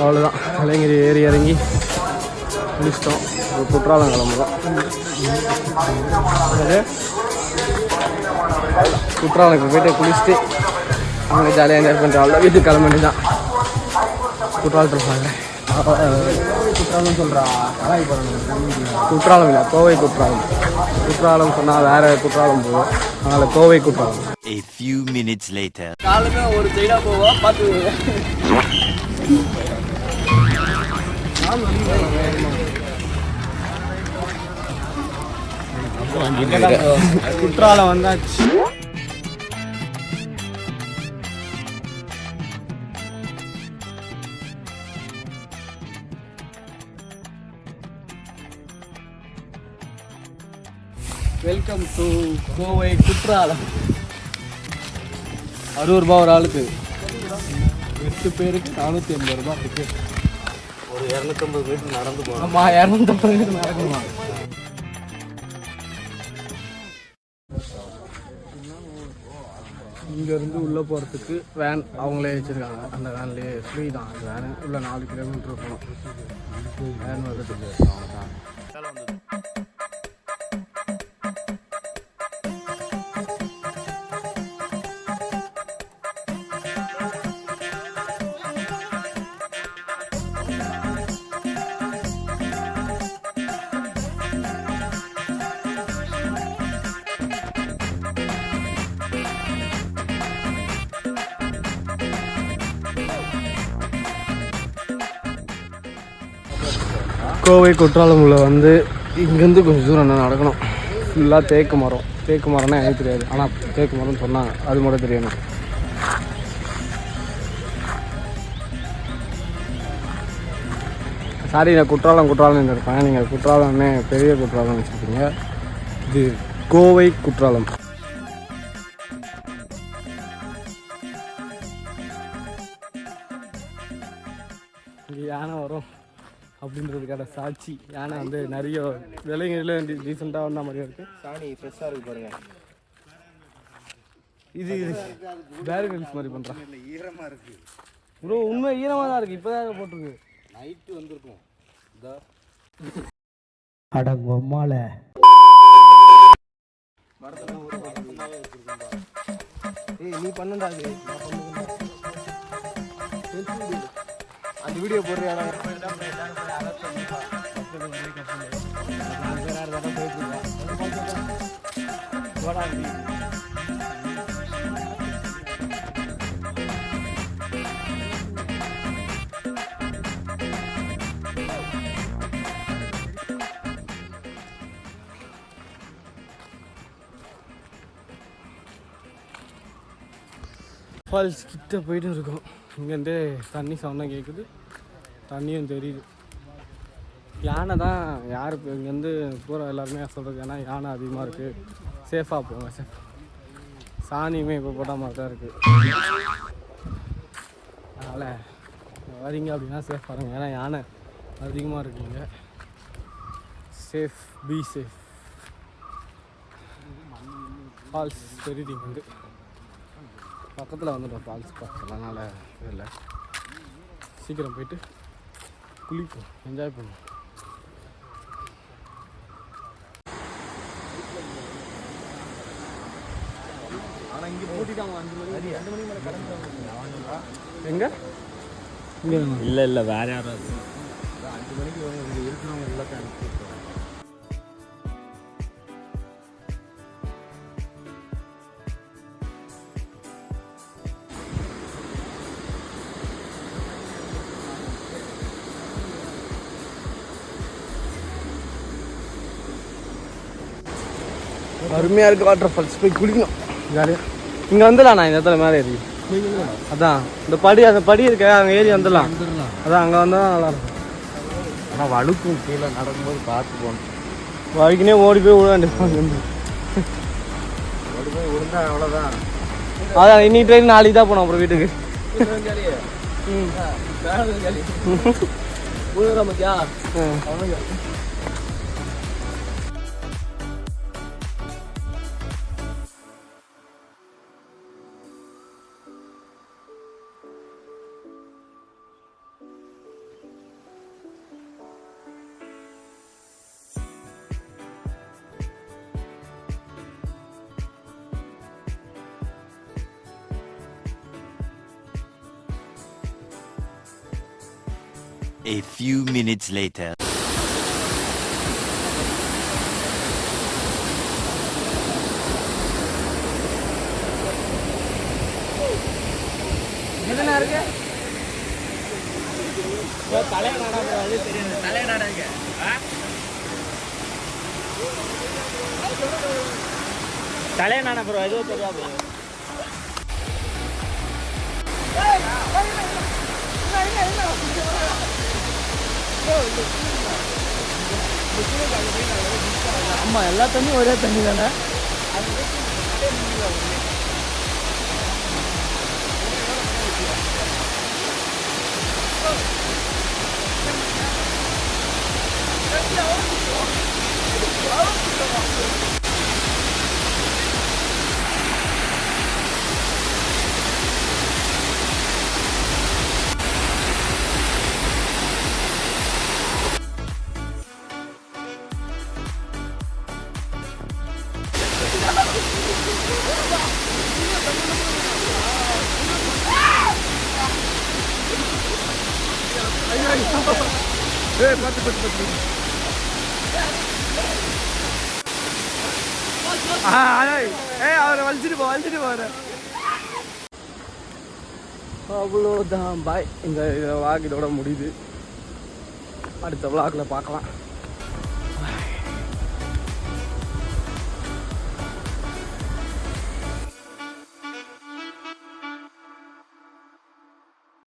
அவ்வளோதான். கலைஞர் ஏறி இறங்கி முடிச்சிட்டோம். குற்றாலம் கிளம்புதான். குற்றாலத்துக்கு போய்ட்டு குளிச்சுட்டு அங்கே ஜாலியாக என்ஜாய் பண்ணிட்டு அவ்வளோ வீட்டுக்கு கிளம்ப வேண்டியதான். குற்றாலத்தில் பார்க்குறேன். குற்றாலம் சொல்கிறா குற்றாலம் இல்லை, கோவை குற்றாலம். குற்றாலம் சொன்னால் வேறு குற்றாலம் போவோம், அதனால் Kovai Courtallam. A few minutes later. காலுமே ஒரு சைடாக போவோம், பார்த்து குற்றாலம் வந்தாச்சு. Welcome to Kovai Courtallam. 60 ரூபா ஒரு ஆளுக்கு, 8 பேருக்கு 480 ரூபா டிக்கெட். ஒரு 250 மீட்டர் நடந்து போகணும். ஆமாம், 250 மீட்டர் நடக்குமா? இங்கேருந்து உள்ளே போகிறதுக்கு வேன் அவங்களே வச்சுருக்காங்க. அந்த வேன்லேயே ஃப்ரீ தான். அந்த வேனு உள்ள 4 கிலோமீட்டர் போகணும். வேன் வருது. கோவை குற்றாலம் உள்ள வந்து இங்கேருந்து கொஞ்சம் தூரம் என்ன நடக்கணும். ஃபுல்லாக தேக்கு மரம். தேக்கு மரம்னா எனக்கு தெரியாது, ஆனால் தேக்கு மரம்னு சொன்னாங்க, அது மட்டும் தெரியணும். சாரி, நான் குற்றாலம் இருப்பேன். நீங்கள் குற்றாலம்னே பெரிய குற்றாலம் வச்சுருக்கீங்க. இது கோவை குற்றாலம். இங்கே யானை வரும் அப்படின்றதுக்கான சாட்சி. யானை வந்து நிறைய விலைகளில் ரீசெண்டாக வந்த மாதிரியும் இருக்குது. சாணி ஃப்ரெஷ்ஷாக இருக்குது பாருங்கள். இது பேர் ஹில்ஸ் மாதிரி பண்ணுறான். ஈரமாக இருக்குது ப்ரோ, உண்மை ஈரமாக தான் இருக்குது. இப்போ தான் போட்டிருக்கு. நைட்டு வந்திருக்கும். அட பொம்மால நீ பண்ணண்டா. அது அந்த வீடியோ போடுறியா? ஃபால்ஸ் கிட்ட போயிட்டு இருக்கோம். இங்கேருந்து தண்ணி சவுண்டாக கேட்குது, தண்ணியும் தெரியுது. யானை தான் யார் இங்கேருந்து பூரா எல்லாருமே சொல்கிறது. ஏன்னா யானை அதிகமாக இருக்குது, சேஃபாக போங்க. சாணியுமே இப்போ போட்டால் மாதிரி தான் இருக்குது. அதனால் வரீங்க அப்படின்னா சேஃப் பாருங்க. ஏன்னா யானை அதிகமாக இருக்குங்க. Safe, be safe. ஃபால்ஸ் தெரியுது வந்து பக்கத்தில் வந்துட்டோம். ஃபால்ஸ் பக்கத்தில், அதனால் இல்லை, சீக்கிரம் போயிட்டு குளிப்போம், என்ஜாய் பண்ணுவோம். ஆனால் இங்கே போட்டிட்டாங்க 5 மணி 2 மணி மேலே கிளம்புறாங்க. எங்கே? இங்கே இல்லை வேறு யாரும் 5 மணிக்கு இங்கே இருக்கிறவங்க எல்லாத்தையும் அனுப்பிட்டு. அருமையாக இருக்குது வாட்டர் ஃபால்ஸ். போய் குளிக்கணும் ஜாலியாக. இங்கே வந்துடலாம். நான் இந்த இடத்துல மேலே ஏறி அதான் இந்த படி, அந்த படி இருக்க அங்கே ஏறி வந்துடலாம். அதான் அங்கே வந்தால் தான் நல்லாயிருக்கும். ஆனால் வழுக்கும், கீழே நடக்கும்போது பார்த்து போகணும். வழுக்கினே ஓடி போய் விட வேண்டியது. ஓடி போய் விழுந்தா அவ்வளோதான். அதான் இன்னைக்கு ட்ரெயின் நாளைக்கு தான் போனோம் அப்புறம் வீட்டுக்கு. A few minutes later. எதுனா இருக்கு தலைய நாடா அது தெரியும் தலைய நாடா இருக்கு தலைய நாடா ப்ரோ எதுவும் தெரியாது ஆமா எல்லா தண்ணியும் ஒரே தண்ணி தானே அவரை வலிச்சிட்டு போற அவ்வளோதான் பாய். இந்த விளாக் இதோட முடியுது. அடுத்த விளாக்ல பார்க்கலாம்.